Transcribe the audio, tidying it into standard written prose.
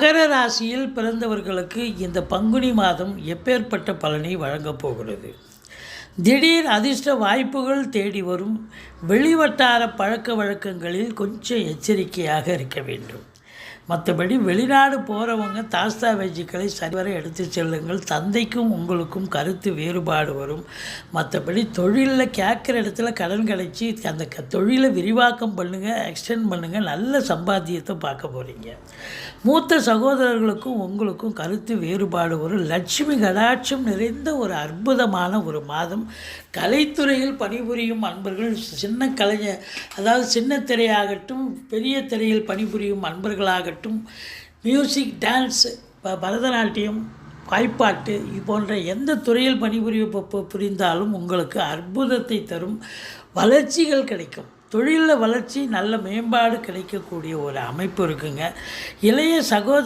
மகர ராசியில் பிறந்தவர்களுக்கு இந்த பங்குனி மாதம் எப்பேற்பட்ட பலனை வழங்கப் போகிறது? திடீர் அதிர்ஷ்ட வாய்ப்புகள் தேடி வரும். வெளிவட்டார பழக்க வழக்கங்களில் கொஞ்சம் எச்சரிக்கையாக இருக்க வேண்டும். மற்றபடி வெளிநாடு போகிறவங்க தாஸ்தாவேஜுக்களை சரிவர எடுத்து செல்லுங்கள். தந்தைக்கும் உங்களுக்கும் கருத்து வேறுபாடு வரும். மற்றபடி தொழிலில் கேட்குற இடத்துல கடன் கிடைச்சி அந்த தொழிலை விரிவாக்கம் பண்ணுங்கள், எக்ஸ்டெண்ட் பண்ணுங்கள். நல்ல சம்பாத்தியத்தை பார்க்க போகிறீங்க. மூத்த சகோதரர்களுக்கும் உங்களுக்கும் கருத்து வேறுபாடு வரும். லட்சுமி கடாட்சம் நிறைந்த ஒரு அற்புதமான ஒரு மாதம். கலைத்துறையில் பணிபுரியும் அன்பர்கள், சின்ன கலைஞர், அதாவது சின்ன திரையாகட்டும், பெரிய திரையில் பணிபுரியும் அன்பர்களாகட்டும், மியூசிக், டான்ஸ், பரதநாட்டியம், வாய்ப்பாட்டு போன்ற எந்த துறையில் புரிந்தாலும் உங்களுக்கு அற்புதத்தை தரும் வளர்ச்சிகள் கிடைக்கும். தொழிலில் வளர்ச்சி, நல்ல மேம்பாடு கிடைக்கக்கூடிய ஒரு அமைப்பு இருக்குங்க. இளைய சகோதர